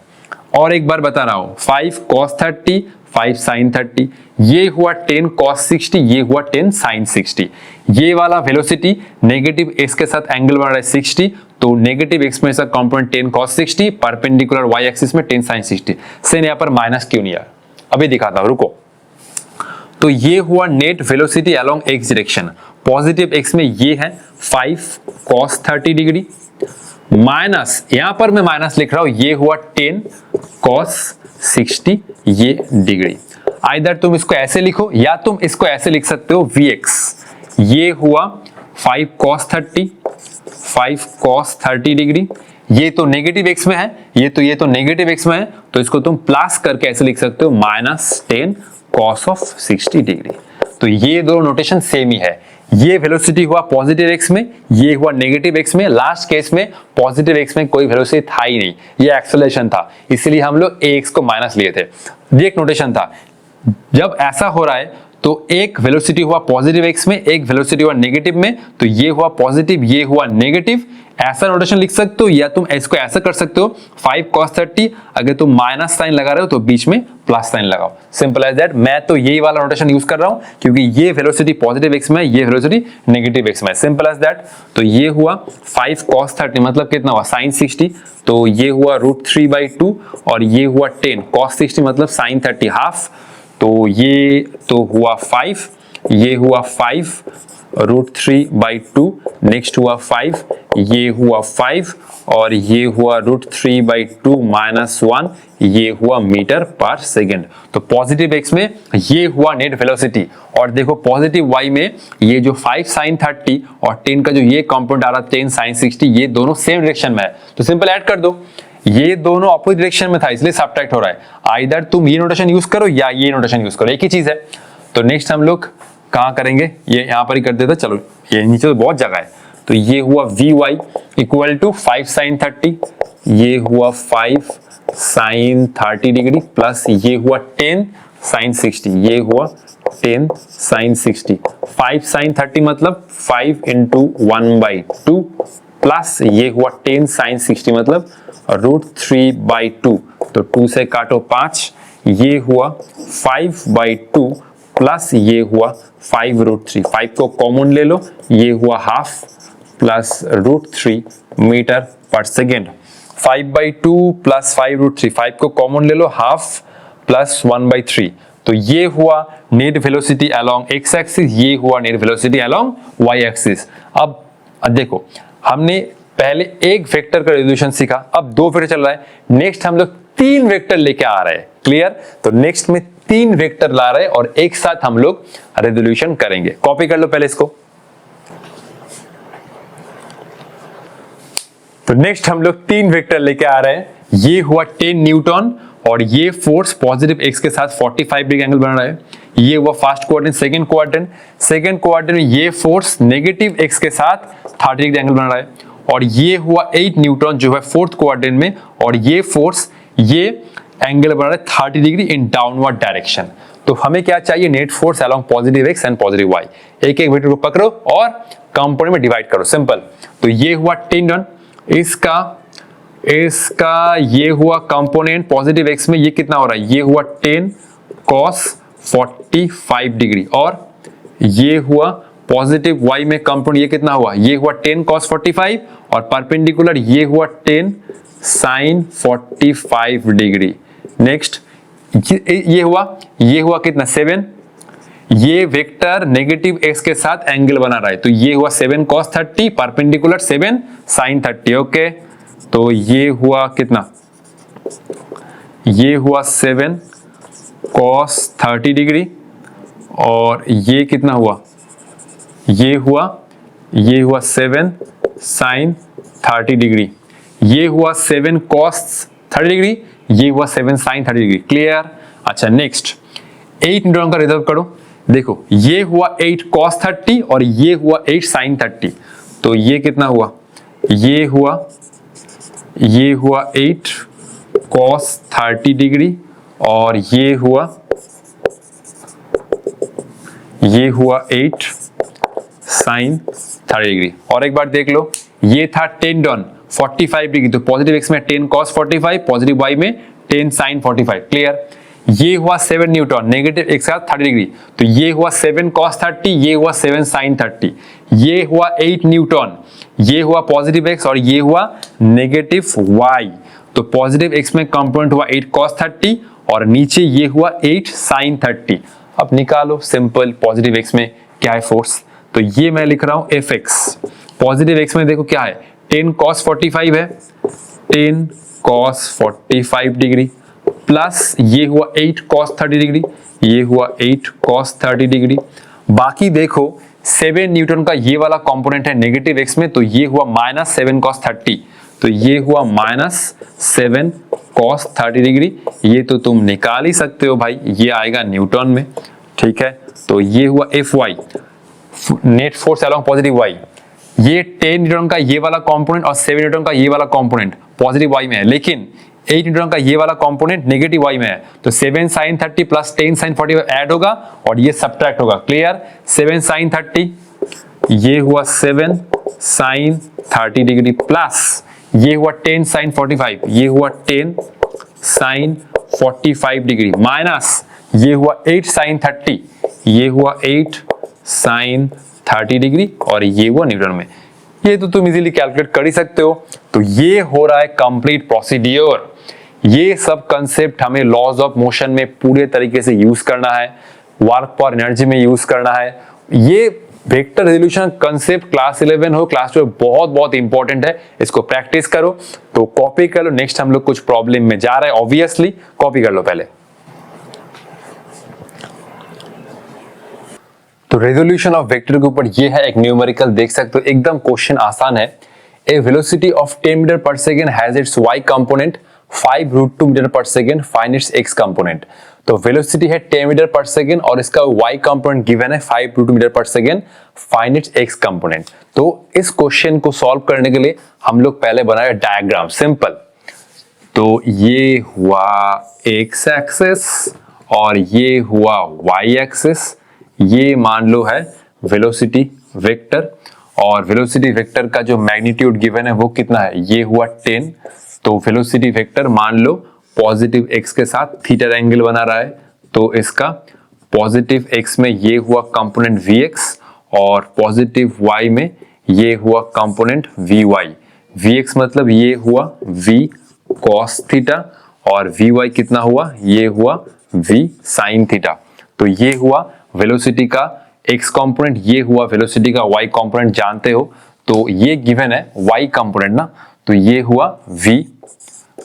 और एक बार बता रहा हूं 5 cos 30 5 sin 30, ये हुआ 10 cos 60, ये हुआ 10 sin 60। ये वाला वेलोसिटी नेगेटिव एक्स के साथ एंगल बना रहा है 60, तो नेगेटिव एक्स में इसका component 10 cos 60, perpendicular y axis में 10 sin 60। सेम यहाँ पर माइनस क्यों नहीं आया, अभी दिखाता हूं, रुको। तो ये हुआ net velocity along x direction. Positive x में ये है 5 cos 30 डिग्री, माइनस यहां पर मैं माइनस लिख रहा हूं, ये हुआ 10 cos 60 ये डिग्री। आइदर तुम इसको ऐसे लिखो या तुम इसको ऐसे लिख सकते हो Vx, ये हुआ 5 cos 30 डिग्री। ये तो नेगेटिव एक्स में है, ये तो नेगेटिव एक्स में है, तो इसको तुम प्लस करके ऐसे लिख सकते हो -10 cos of 60 डिग्री। तो ये दो नोटेशन सेम ही है। ये वेलोसिटी हुआ पॉजिटिव एक्स में, ये हुआ नेगेटिव एक्स में। लास्ट केस में पॉजिटिव एक्स में कोई वेलोसिटी था ही नहीं, ये एक्सेलरेशन था, इसलिए हम लोग ax को माइनस लिए थे। ये एक नोटेशन था। जब ऐसा हो रहा है तो एक वेलोसिटी हुआ पॉजिटिव एक्स में, एक वेलोसिटी हुआ नेगेटिव में, तो ये हुआ पॉजिटिव, ये हुआ नेगेटिव। ऐसा नोटेशन लिख सकते हो या तुम इसको ऐसा कर सकते हो 5 cos 30, अगर तुम माइनस साइन लगा रहे हो तो बीच में प्लस साइन लगाओ, सिंपल एज दैट। मैं तो यही वाला नोटेशन यूज कर रहा हूं क्योंकि ये वेलोसिटी पॉजिटिव एक्स में, ये वेलोसिटी नेगेटिव एक्स में, सिंपल एज दैट। तो ये हुआ 5 cos 30 मतलब कितना हुआ sin 60, तो ये हुआ √3/2 और ये हुआ 10 cos 60 मतलब sin 30 हाफ, तो ये तो हुआ 5, ये हुआ 5 √3/2, नेक्स्ट हुआ 5, ये हुआ 5 और ये हुआ √3/2 -1, ये हुआ मीटर पर सेकेंड। तो पॉजिटिव एक्स में ये हुआ नेट वेलोसिटी, और देखो पॉजिटिव वाई में ये जो 5 sin 30 और 10 का जो ये कंपोनेंट आ रहा 10 sin 60, ये दोनों सेम डायरेक्शन में है, तो सिंपल ऐड कर दो। ये दोनों अपोजिट डायरेक्शन में था इसलिए सब्ट्रैक्ट हो रहा है। आइदर तुम ये नोटेशन यूज करो या ये नोटेशन यूज करो, एक ही चीज है। तो नेक्स्ट हम लोग कहां करेंगे, ये यहां पर ही कर देता, चलो ये नीचे तो बहुत जगह है। तो ये हुआ Vy इक्वल टू 5 sin 30, ये हुआ 5 sin 30 डिग्री प्लस ये हुआ 10 sin 60, ये हुआ 10 sin 60। 5 sin 30 मतलब 5 into 1/2 प्लस ये हुआ 10 sin 60 मतलब √3/2, तो 2 से काटो 5, ये हुआ 5/2 प्लस ये हुआ 5√3, 5 को कॉमन ले लो, ये हुआ हाफ प्लस √3 मीटर पर सेकेंड। 5/2 प्लस 5√3, 5 को कॉमन ले लो, हाफ प्लस 1/3, तो ये हुआ net velocity along x axis, ये हुआ net velocity along y axis. अब देखो हमने पहले एक वेक्टर का रेजोल्यूशन सीखा, अब 2 वेक्टर चल रहा है, नेक्स्ट हम लोग 3 वेक्टर लेके आ रहे हैं, क्लियर। तो नेक्स्ट में 3 वेक्टर ला रहे हैं और एक साथ हम लोग रेजोल्यूशन करेंगे। कॉपी कर लो पहले इसको। तो नेक्स्ट हम लोग 3 वेक्टर लेके आ रहे हैं, ये हुआ 10 न्यूटन और ये फोर्स पॉजिटिव एक्स के साथ 45 डिग्री एंगल बना रहा है, ये हुआ फर्स्ट क्वाड्रेंट। सेकंड क्वाड्रेंट में ये फोर्स नेगेटिव एक्स के साथ 30 डिग्री एंगल बना रहा है, और ये हुआ 8 न्यूटन जो है फोर्थ क्वाड्रेंट में, और ये फोर्स ये एंगल बना रहा है 30 डिग्री इन डाउनवर्ड डायरेक्शन। तो हमें क्या चाहिए, net force along positive x and positive y. एक एक वेक्टर को पकड़ो और कंपोनेंट में डिवाइड करो, सिंपल। तो ये हुआ 10 न्यूटन, इसका ये हुआ कंपोनेंट पॉजिटिव एक्स में, ये कितना हो रहा है, ये हुआ 10 cos 45 डिग्री, और ये हुआ पॉजिटिव वाई में कंपोनेंट, ये कितना हुआ, ये हुआ 10 cos 45 और परपेंडिकुलर ये हुआ 10 sin 45 डिग्री। नेक्स्ट ये हुआ कितना 7, ये वेक्टर नेगेटिव एक्स के साथ एंगल बना रहा है, तो ये हुआ 7 cos 30 परपेंडिकुलर 7 sin 30, ओके। तो ये हुआ कितना, ये हुआ 7 cos 30 डिग्री, और ये कितना हुआ, ये हुआ 7 sin 30 डिग्री, ये हुआ 7 cos 30 डिग्री, ये हुआ 7 sin 30 डिग्री, क्लियर। अच्छा नेक्स्ट 8 न्यूटन का रिजर्व करो, देखो ये हुआ 8 cos 30 और ये हुआ 8 sin 30, तो ये कितना हुआ, ये हुआ 8 cos 30 डिग्री और ये हुआ 8 sin 30 डिग्री। और एक बार देख लो, ये था 10 न्यूटन 45 डिग्री, तो पॉजिटिव एक्स में 10 cos 45, पॉजिटिव वाई में 10 sin 45, क्लियर। ये हुआ 7 न्यूटन नेगेटिव एक्स का 30 डिग्री, तो ये हुआ 7 cos 30, ये हुआ 7 sin 30, ये हुआ 8 न्यूटन, ये हुआ पॉजिटिव एक्स और ये हुआ नेगेटिव वाई। तो पॉजिटिव एक्स में कंपोनेंट हुआ 8 cos 30 और नीचे ये हुआ 8 sin 30। अब निकालो सिंपल, पॉजिटिव एक्स में क्या है फोर्स, तो ये मैं लिख रहा हूं Fx। पॉजिटिव एक्स में देखो क्या है, 10 cos 45 है, 10 cos 45 डिग्री प्लस ये हुआ 8 cos 30 डिग्री, ये हुआ 8 cos 30 डिग्री। बाकी देखो 7 न्यूटन का ये वाला कंपोनेंट है नेगेटिव एक्स में, तो ये हुआ -7 cos 30, तो ये हुआ -7 cos 30 डिग्री। ये तो तुम निकाल ही सकते हो भाई, ये आएगा न्यूटन में, ठीक है। तो ये हुआ Fy net force along positive y. ये 10 न्यूटन का ये वाला कंपोनेंट और 7 न्यूटन का ये वाला कंपोनेंट पॉजिटिव वाई में है, लेकिन 8 न्यूट्रॉन का ये वाला कंपोनेंट नेगेटिव y में है, तो 7 sin 30 प्लस 10 sin 45 ऐड होगा और ये सब्ट्रैक्ट होगा। क्लियर? 7 sin 30, ये हुआ 7 sin 30 डिग्री प्लस ये हुआ 10 sin 45, ये हुआ 10 sin 45 डिग्री माइनस ये हुआ 8 sin 30, ये हुआ 8 sin 30 डिग्री और ये हुआ न्यूटन में। ये तो तुम इजीली कैलकुलेट कर ही सकते हो। तो ये हो रहा है कंप्लीट प्रोसीड्योर। ये सब कंसेप्ट हमें लॉज ऑफ मोशन में पूरे तरीके से यूज करना है, वर्क पर एनर्जी में यूज करना है। ये वेक्टर रेजोल्यूशन कंसेप्ट क्लास 11 हो क्लास 12 बहुत बहुत इंपॉर्टेंट है, इसको प्रैक्टिस करो। तो कॉपी कर लो, नेक्स्ट हम लोग कुछ प्रॉब्लम में जा रहे हैं, ऑब्वियसली कॉपी कर लो पहले। तो रेजोल्यूशन ऑफ वेक्टर के ऊपर ये है एक न्यूमेरिकल, देख सकते हो एकदम क्वेश्चन आसान है। ए वेलोसिटी ऑफ 10 मीटर पर second has its y component 5√2 metre पर second, find its x component. तो वेलोसिटी है 10 मीटर पर सेकेंड और इसका y कंपोनेंट गिवन है 5√2 मीटर पर second, find its x component. तो इस क्वेश्चन को सॉल्व करने के लिए हम लोग पहले बनाए डायग्राम, सिंपल। तो ये हुआ x एक्सिस और ये हुआ y एक्सिस, ये मान लो है वेलोसिटी वेक्टर और वेलोसिटी वेक्टर का जो मैग्नीट्यूड गिवन है वो कितना है, ये हुआ 10। तो वेलोसिटी वेक्टर मान लो पॉजिटिव x के साथ थीटा एंगल बना रहा है, तो इसका पॉजिटिव x में ये हुआ कंपोनेंट vx और पॉजिटिव y में ये हुआ कंपोनेंट vy। vx मतलब ये हुआ v cos थीटा और vy कितना हुआ, ये हुआ v sin थीटा। तो ये हुआ वेलोसिटी का x कंपोनेंट, ये हुआ वेलोसिटी का y कंपोनेंट, जानते हो। तो ये गिवन है y कंपोनेंट ना, तो ये हुआ v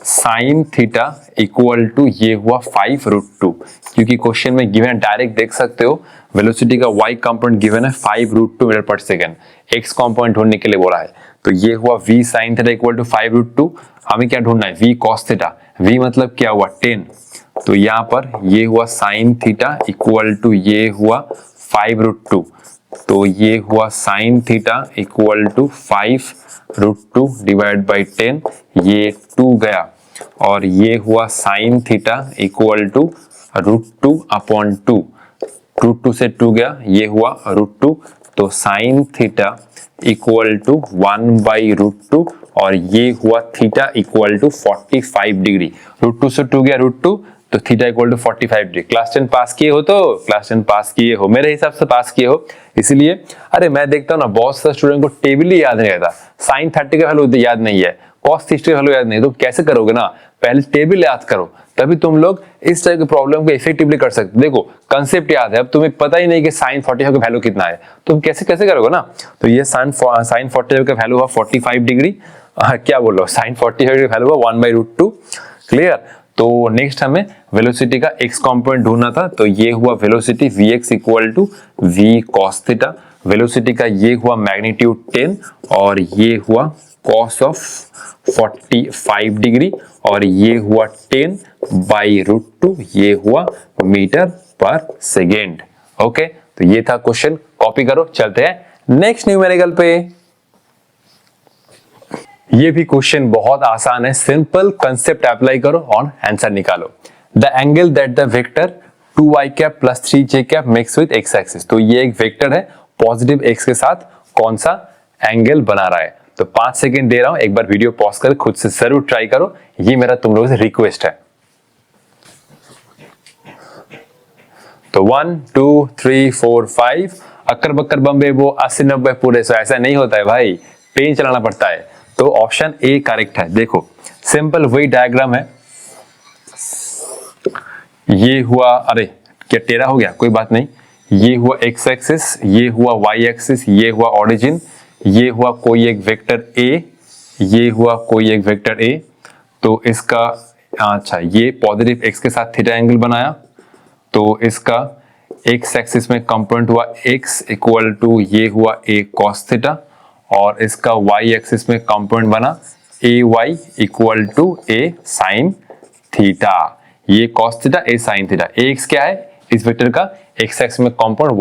sin theta equal to ये हुआ 5√2, क्योंकि क्वेश्चन में गिवन डायरेक्ट देख सकते हो वेलोसिटी का y कंपोनेंट गिवन है 5√2 मीटर पर सेकेंड, x कंपोनेंट ढूंढने के लिए बोला है। तो ये हुआ v sin theta equal to 5√2, हमें क्या ढूंढना है, v cos थीटा, v मतलब क्या हुआ 10, तो यहाँ पर ये हुआ sin थीटा इक्वल टू ये हुआ 5√2, तो ये हुआ sin theta equal to 5√2 divide by 10, ये 2 गया और ये हुआ sin theta equal to √2 upon 2, √2 से 2 गया, ये हुआ √2, तो sin थीटा इक्वल टू 1/√2 और ये हुआ थीटा इक्वल टू 45 डिग्री। √2 से 2 गया √2, तो theta equal to 45 degree. Class 10 pass किए हो, तो क्लास 10 पास किए हो, मेरे हिसाब से पास किए हो। इसलिए अरे मैं देखता हूँ ना बहुत सारे स्टूडेंट को टेबल ही याद नहीं रहता, sin 30 का वैल्यू याद नहीं है, cos 60 का वैल्यू याद नहीं, तो कैसे करोगे ना, पहले टेबल याद करो, तभी तुम लोग इस तरह के प्रॉब्लम को इफेक्टिवली कर सकते। देखो कंसेप्ट याद है, अब तुम्हें पता ही नहीं कि sin 45 का वैल्यू कितना है, तुम कैसे कैसे करोगे ना। तो ये sin 45 का वैल्यू हुआ 45 डिग्री, क्या बोल रहा हूँ, sin 45 का वैल्यू हुआ 1/√2। क्लियर? तो नेक्स्ट हमें वेलोसिटी का x कंपोनेंट ढूंढना था, तो ये हुआ velocity vx equal to v cos theta, velocity का ये हुआ मैग्नीट्यूड 10 और ये हुआ cos ऑफ 45 डिग्री और ये हुआ 10/√2, ये हुआ मीटर पर सेकेंड। ओके, तो ये था क्वेश्चन, कॉपी करो, चलते हैं नेक्स्ट न्यूमेरिकल पे। ये भी क्वेश्चन बहुत आसान है, सिंपल कंसेप्ट अप्लाई करो और आंसर निकालो। The angle that the vector 2y cap plus 3j cap makes with x axis. तो ये एक वेक्टर है, पॉजिटिव x के साथ कौन सा एंगल बना रहा है। तो 5 सेकंड दे रहा हूं, एक बार वीडियो पॉज कर खुद से जरूर ट्राई करो, ये मेरा तुम लोगों से रिक्वेस्ट है। तो 1 2 3 4 5 अक्कर बक्कर बम्बे वो 80-90 पूरे, सो ऐसा नहीं होता है भाई, पेन चलाना पड़ता है। तो ऑप्शन ए करेक्ट है। देखो सिंपल वही डायग्राम है, ये हुआ, अरे क्या टेढ़ा हो गया, कोई बात नहीं, ये हुआ x एक्सिस, ये हुआ y एक्सिस, ये हुआ ओरिजिन, ये हुआ कोई एक वेक्टर a, ये हुआ कोई एक वेक्टर a। तो इसका अच्छा ये पॉजिटिव x के साथ थीटा एंगल बनाया, तो इसका x एक्सिस में कंपोनेंट हुआ x इक्वल टू ये हुआ a cos थीटा और इसका y एक्सिस में कंपोनेंट बना ay equal to a sin theta, ये cos theta a sin theta. ax क्या है इस वेक्टर का, x एक्सिस में कंपोनेंट,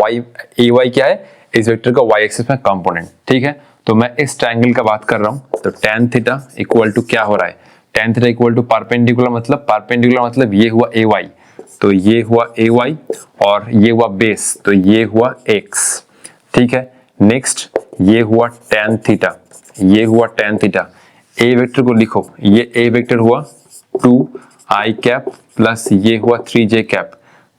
ay क्या है इस वेक्टर का y एक्सिस में कंपोनेंट। ठीक है, तो मैं इस ट्रायंगल का बात कर रहा हूं, तो tan थीटा इक्वल टू क्या हो रहा है, tan theta equal to perpendicular मतलब ये हुआ ए वाई, तो ये हुआ ए वाई, और ये हुआ बेस, तो ये हुआ x, ठीक है। नेक्स्ट ये हुआ tan थीटा, ये हुआ tan थीटा। ए वेक्टर को लिखो, ये ए वेक्टर हुआ 2i कैप प्लस ये हुआ 3j कैप,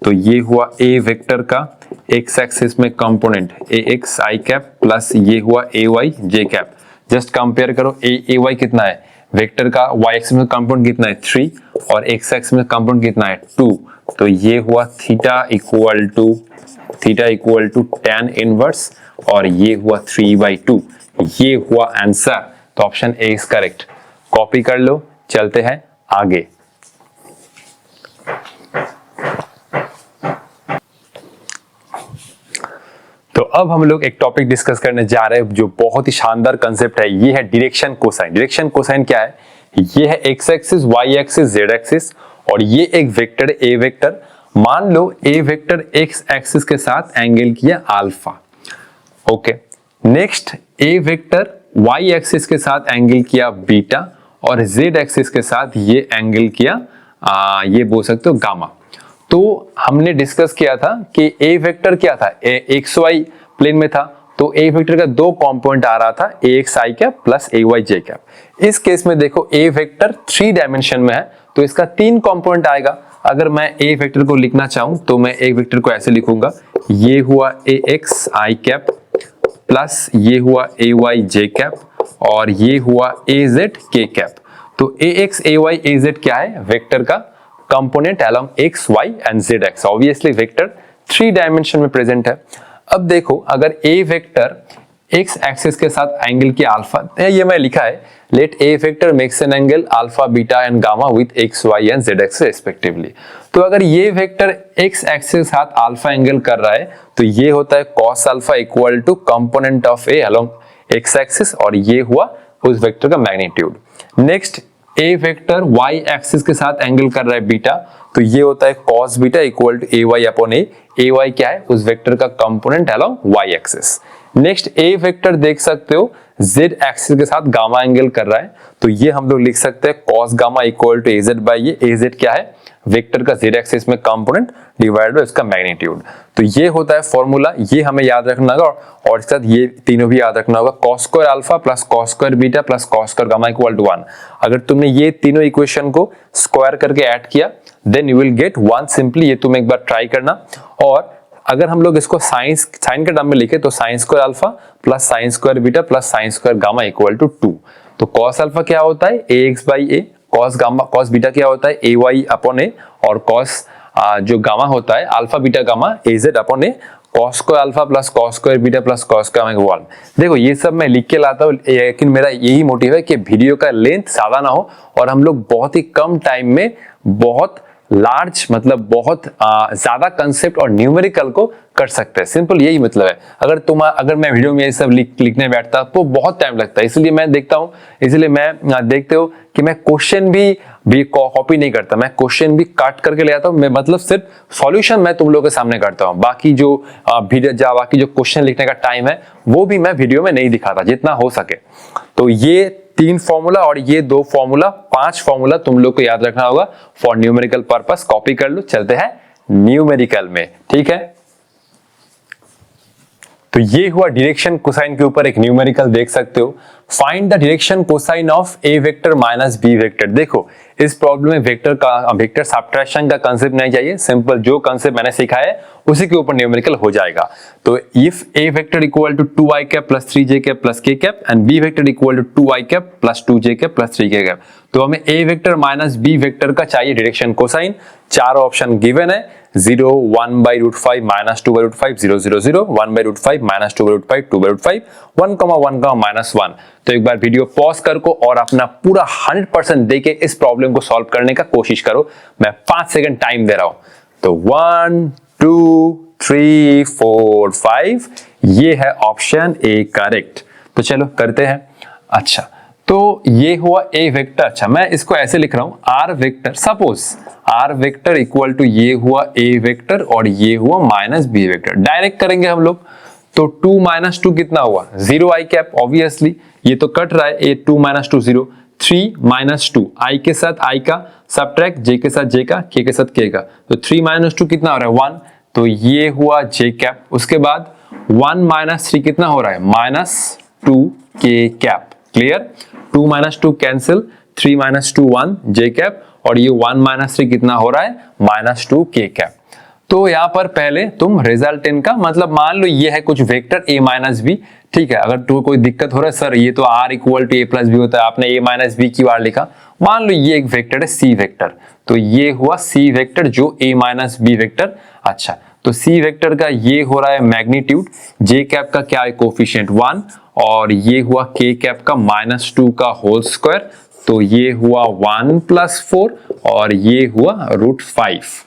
तो ये हुआ ए वेक्टर का x एक्सिस में component ax i cap plus ये हुआ ay j cap. Just compare करो, ay कितना है वेक्टर का, y एक्सिस में कंपोनेंट कितना है 3 और x एक्सिस में कंपोनेंट कितना है 2, तो ये हुआ theta equal to tan inverse और ये हुआ 3/2, ये हुआ आंसर। तो option A is correct. Copy कर लो, चलते हैं आगे। तो अब हम लोग एक टॉपिक डिस्कस करने जा रहे हैं जो बहुत ही शानदार कंसेप्ट है, ये है डायरेक्शन कोसाइन। डायरेक्शन कोसाइन क्या है? ये है X axis, Y axis, Z axis, और ये एक वेक्टर ए वेक्टर। मान लो ए वेक्टर एक्स एक्सिस के साथ एंगल किया अल्फा, ओके। नेक्स्ट ए वेक्टर वाई एक्सिस के साथ एंगल किया बीटा, और जेड एक्सिस के साथ ये एंगल किया ये बोल सकते हो गामा। तो हमने डिस्कस किया था कि ए वेक्टर क्या था, एक्स वाई प्लेन में था, तो ए वेक्टर का दो कंपोनेंट आ रहा था, ए एक्स आई कैप प्लस ए वाई जे कैप। इस केस में देखो ए वेक्टर 3 डायमेंशन में है, तो इसका 3 कंपोनेंट आएगा। अगर मैं ए वेक्टर को लिखना चाहूं तो मैं ए वेक्टर को ऐसे लिखूंगा, ये हुआ ए एक्स आई कैप प्लस ये हुआ ए वाई जे कैप और ये हुआ ए जेड के कैप। तो ए एक्स ए वाई ए जेड क्या है? वेक्टर का component along x, y and z x. Obviously vector 3 dimension में प्रेजेंट है। अब देखो, अगर a वेक्टर x एक्सिस के साथ एंगल की अल्फा, ये मैं लिखा है, let a vector makes an angle alpha beta and gamma with x, y and z axis respectively. तो अगर ये वेक्टर x एक्सिस के साथ अल्फा एंगल कर रहा है, तो ये होता है cos alpha equal to component of a along x axis, और ये हुआ उस वेक्टर का मैग्नीट्यूड। नेक्स्ट ए वेक्टर वाई एक्सिस के साथ एंगल कर रहा है बीटा, तो ये होता है cos beta equal to a y upon a y क्या है? उस वेक्टर का component along y axis. Next ए वेक्टर देख सकते हो जेड एक्सिस के साथ गामा एंगल कर रहा है, तो ये हम लोग लिख सकते हैं cos gamma equal to AZ by A. AZ क्या है? वेक्टर का जेड एक्सिस में कंपोनेंट डिवाइड बाय उसका मैग्नीट्यूड। तो ये होता है फॉर्मूला, ये हमें याद रखना होगा, और इसके साथ ये तीनों भी याद रखना होगा, cos square alpha plus cos square beta plus cos square gamma equal to 1। अगर तुमने ये तीनों इक्वेशन को स्क्वायर करके ऐड किया, then you will get 1 simply. ये तुम एक बार ट्राई करना। और अगर हम लोग इसको साइन के टर्म में लिखे तो sin square alpha plus sin square beta plus sin square gamma equal to 2। तो cos अल्फा क्या होता है? ax by A, cos beta क्या होता है? ay अपॉन ए, और cos जो गामा होता है alpha beta gamma az upon a, cos square alpha plus cos square beta plus cos square gamma 1। देखो ये सब मैं लिख के लाता हूँ, लेकिन मेरा यही मोटिव है कि वीडियो का लेंथ ज्यादा ना हो और हम लोग बहुत ही कम टाइम में बहुत लार्ज मतलब बहुत ज्यादा कंसेप्ट और न्यूमेरिकल को कर सकते हैं। सिंपल यही मतलब है। अगर मैं वीडियो में ये सब लिखने बैठता तो बहुत टाइम लगता है, इसलिए मैं देखते हो कि मैं क्वेश्चन भी कॉपी नहीं करता, मैं क्वेश्चन भी काट करके ले आता हूँ। मैं मतलब सिर्फ सॉल्यूशन मैं तुम लोगों के सामने करता हूँ, बाकी जो क्वेश्चन लिखने का टाइम है वो भी मैं वीडियो में नहीं दिखाता जितना हो सके। तो ये 3 फॉर्मूला और ये 2 फॉर्मूला, 5 फॉर्मूला तुम लोग को याद रखना होगा फॉर न्यूमेरिकल पर्पस। कॉपी कर लो, चलते हैं न्यूमेरिकल में, ठीक है। तो ये हुआ डायरेक्शन कोसाइन के ऊपर एक न्यूमेरिकल, देख सकते हो। Find the direction cosine of A vector minus B vector. देखो इस प्रॉब्लम में वेक्टर सब्ट्रैक्शन का कंसेप्ट नहीं चाहिए, सिंपल जो कंसेप्ट मैंने सिखाया है उसी के ऊपर न्यूमेरिकल हो जाएगा। तो if A vector equal to 2i cap plus 3j cap plus k cap and B vector equal to 2i cap plus 2j cap plus 3k cap, तो हमें A vector minus B vector का चाहिए direction cosine. 4 option given है, 0, 1/√5, -2/√5, 0, 0, 0, 1/√5, -2/√5, 2/√5, 1, 1, -1। तो एक बार video pause करो और अपना पूरा 100% देके इस प्रॉब्लम को सॉल्व करने का कोशिश करो। मैं 5 सेकंड टाइम दे रहा हूं। तो 1, 2, 3, 4, 5, ये है ऑप्शन ए करेक्ट। तो चलो करते हैं। अच्छा, तो ये हुआ ए वेक्टर। अच्छा, मैं इसको ऐसे लिख रहा हूं, R vector, suppose R vector equal to ये हुआ ए वेक्टर और ये हुआ माइनस बी वेक्टर। डायरेक्ट करेंगे हम लोग, तो 2 - 2 कितना हुआ? 0i cap. ऑब्वियसली ये तो कट रहा है, 2 - 2 0, 3 माइनस 2, आई के साथ आई का सबट्रैक्ट, जे के साथ जे का, के साथ के का, तो 3 माइनस 2 कितना हो रहा है 1, तो ये हुआ जे कैप। उसके बाद 1 माइनस 3 कितना हो रहा है -2 के cap. Clear, 2 minus 2 cancel, 3 minus 2 1 जे कैप, और ये 1 माइनस 3 कितना हो रहा है -2 के कैप। तो यहां पर पहले तुम रिजल्टेंट का मतलब मान लो ये है कुछ वेक्टर a माइनस बी, ठीक है। अगर तो कोई दिक्कत हो रहा है सर ये तो r equal to a plus B होता है, आपने a माइनस बी क्यों r लिखा, मान लो ये एक वेक्टर है c वेक्टर, तो ये हुआ c वेक्टर जो a माइनस बी वेक्टर। अच्छा, तो c वेक्टर का ये हो रहा है मैग्नीट्यूड, j कैप का क्या है कोफिशिएंट 1, और ये हुआ k कैप का -2 का होल स्क्वायर, तो ये हुआ 1 + 4 और ये हुआ √5।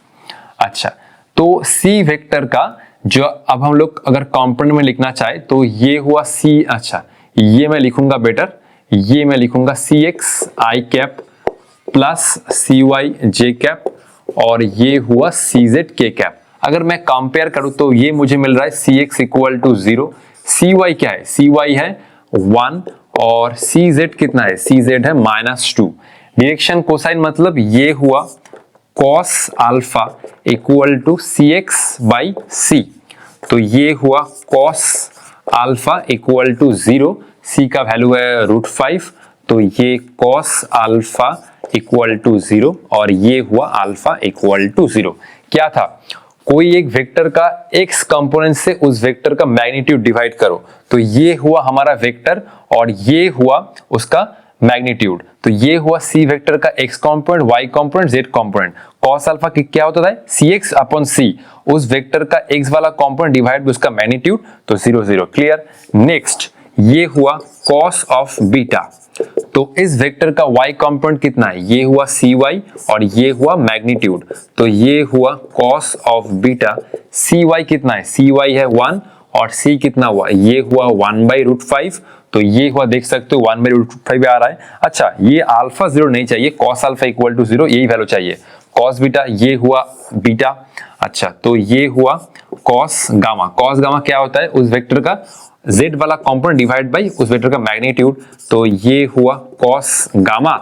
अच्छा, तो c वेक्टर का जो अब हम लोग अगर कंपोनेंट में लिखना चाहे तो ये हुआ c, अच्छा ये मैं लिखूंगा बेटर, ये मैं लिखूंगा cx i cap plus cy j cap, और ये हुआ cz k कैप। अगर मैं कंपेयर करूं तो ये मुझे मिल रहा है cx इक्वल टू 0, cy क्या है, cy है 1, और cz कितना है, cz है -2। डायरेक्शन कोसाइन मतलब ये हुआ cos alpha equal to cx by c, तो ये हुआ cos alpha equal to 0, c का वैल्यू है √5, तो ये cos अल्फा इक्वल टू 0 और ये हुआ अल्फा इक्वल टू 0। क्या था, कोई एक वेक्टर का x कंपोनेंट से उस वेक्टर का मैग्नीट्यूड डिवाइड करो, तो ये हुआ हमारा वेक्टर और ये हुआ उसका मैग्नीट्यूड, तो ये हुआ c वेक्टर का x component, y component, z component. cos alpha क्या होता है cx अपॉन c, उस वेक्टर का x वाला कंपोनेंट डिवाइड बाय उसका मैग्नीट्यूड, तो 0 0। क्लियर। नेक्स्ट ये हुआ cos ऑफ बीटा, तो इस वेक्टर का y कंपोनेंट कितना है, ये हुआ cy और ये हुआ मैग्नीट्यूड, तो ये हुआ cos ऑफ बीटा, cy कितना है, cy है 1 और c कितना हुआ, ये हुआ 1/√5, तो ये हुआ देख सकते हो 1/√5 आ रहा है। अच्छा, ये अल्फा 0 नहीं चाहिए, cos अल्फा इक्वल टू 0 यही वैल्यू चाहिए, cos बीटा, ये हुआ बीटा। अच्छा, तो ये हुआ cos गामा क्या होता है, उस वेक्टर का z वाला कंपोनेंट डिवाइड बाय उस वेक्टर का मैग्नीट्यूड, तो ये हुआ cos गामा,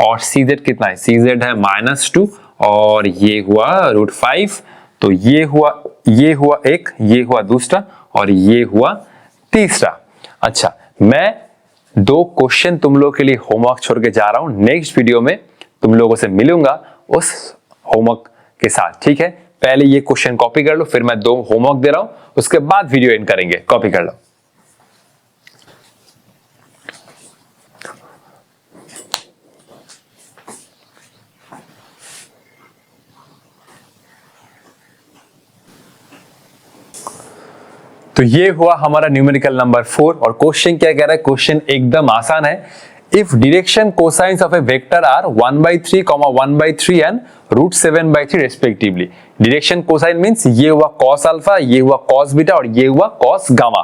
और cz कितना है, cz है -2 और ये हुआ √5, तो ये हुआ एक, ये हुआ दूसरा और ये हुआ तीसरा। अच्छा, मैं 2 क्वेश्चन तुम लोगों के लिए होमवर्क छोड़ के जा रहा हूं, नेक्स्ट वीडियो में तुम लोगों से मिलूंगा उस होमवर्क के साथ, ठीक है। पहले ये क्वेश्चन कॉपी कर लो, फिर मैं 2 होमवर्क दे रहा हूं, उसके बाद वीडियो एंड करेंगे। कॉपी कर लो। तो ये हुआ हमारा न्यूमेरिकल नंबर 4 और क्वेश्चन क्या कह रहा है, क्वेश्चन एकदम आसान है। If direction cosines of A vector are 1/3, 1/3 and √7/3 respectively. Direction cosine means ये हुआ cos अल्फा, ये हुआ cos बीटा और ये हुआ cos gamma.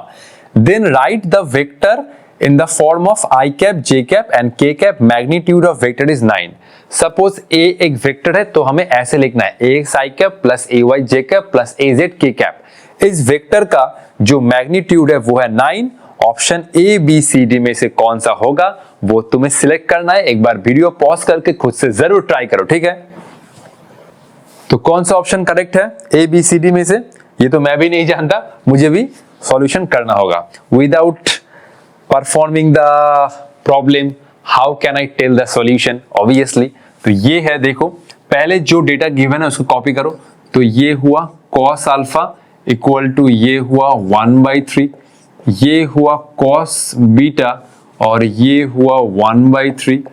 Then write the vector in the form of I cap, J cap and K cap, magnitude of vector is 9. Suppose A एक vector है तो हमें ऐसे लिखना है AX I cap plus AY J cap plus AZ K cap। इस vector का जो मैग्नीट्यूड है वो है 9। Option A B C D में से कौन सा होगा वो तुम्हें सिलेक्ट करना है। एक बार वीडियो पॉज करके खुद से जरूर ट्राई करो, ठीक है। तो कौन सा ऑप्शन करेक्ट है A B C D में से, ये तो मैं भी नहीं जानता, मुझे भी सॉल्यूशन करना होगा। Without performing the problem how can I tell the solution, obviously. तो ये है, देखो पहले जो डेटा गिवन है उसको कॉपी करो। तो ये हुआ cos अल्फा इक्वल टू ये हुआ 1/3, ये हुआ cos बीटा और ये हुआ 1/3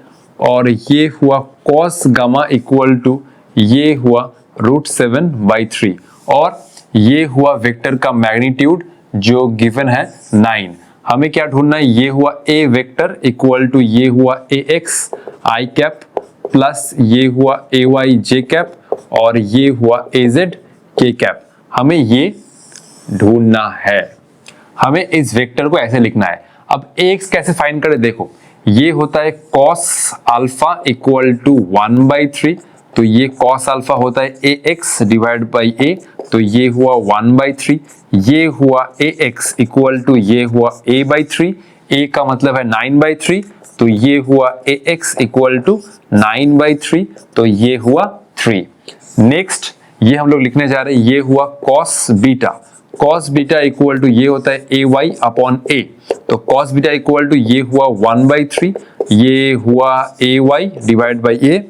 और ये हुआ cos गामा इक्वल टू ये हुआ √7/3 और ये हुआ वेक्टर का मैग्नीट्यूड जो गिवन है 9। हमें क्या ढूंढना है, ये हुआ A वेक्टर इक्वल टू ये हुआ AX I कैप प्लस ये हुआ AY J कैप और ये हुआ AZ K कैप। हमें ये ढूंढना है, हमें इस वेक्टर को ऐसे लिखना है। अब AX कैसे फाइंड करें, देखो ये होता है cos अल्फा इक्वल टू 1/3, तो ये cos अल्फा होता है AX डिवाइड बाई A, तो ये हुआ 1/3, ये हुआ AX इक्वल टू ये हुआ A/3, a का मतलब है 9/3, तो ये हुआ ax इक्वल टू 9/3, तो ये हुआ 3। नेक्स्ट ये हम लोग लिखने जा रहे हैं, ये हुआ cos beta. cos beta equal to ये होता है ay अपॉन a, तो cos बीटा इक्वल टू ये हुआ 1/3, ये हुआ ay डिवाइड बाई a।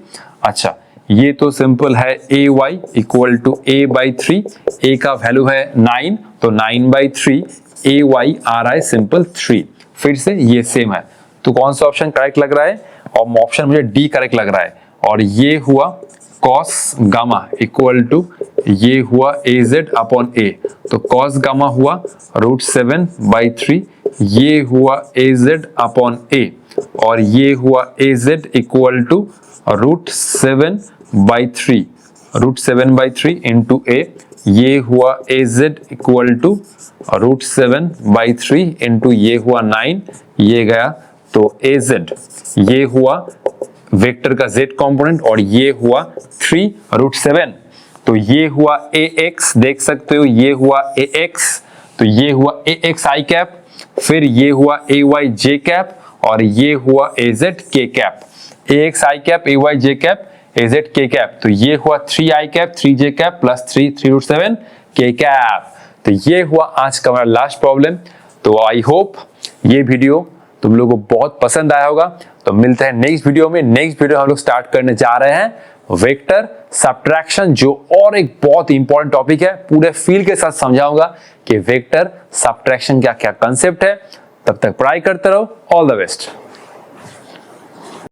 अच्छा, ये तो सिंपल है ay equal to a/3, a का वैल्यू है 9, तो 9/3, ay आ रहा है सिंपल 3। फिर से ये सेम है, तो कौन सा ऑप्शन करेक्ट लग रहा है? और ऑप्शन मुझे डी करेक्ट लग रहा है। और ये हुआ cos गामा इक्वल टू ये हुआ az अपॉन a, तो cos गामा हुआ √7/3, ये हुआ az अपॉन a, और ये हुआ az equal to √7/3, √7/3 into a, ये हुआ az इक्वल टू √7/3 इंटू ये हुआ 9, ये गया, तो az ये हुआ वेक्टर का z कंपोनेंट, और ये हुआ 3√7, तो ये हुआ ax, देख सकते हो ये हुआ ax, तो ये हुआ ax i कैप, फिर ये हुआ ay j कैप, और ये हुआ az k cap. ax i cap, ay j cap, az k cap, तो ये हुआ 3i cap, 3j cap plus 3√7 k cap. तो ये हुआ आज का हमारा लास्ट प्रॉब्लम। तो आई होप ये वीडियो तुम लोगों को बहुत पसंद आया होगा। तो मिलते हैं नेक्स्ट वीडियो में। नेक्स्ट वीडियो हम लोग स्टार्ट करने जा रहे हैं वेक्टर सब्ट्रैक्शन, जो और एक बहुत इंपॉर्टेंट टॉपिक है। पूरे फील के साथ समझाऊंगा कि वेक्टर सब्ट्रैक्शन क्या क्या कंसेप्ट है। तब तक पढ़ाई करते रहो। All the best.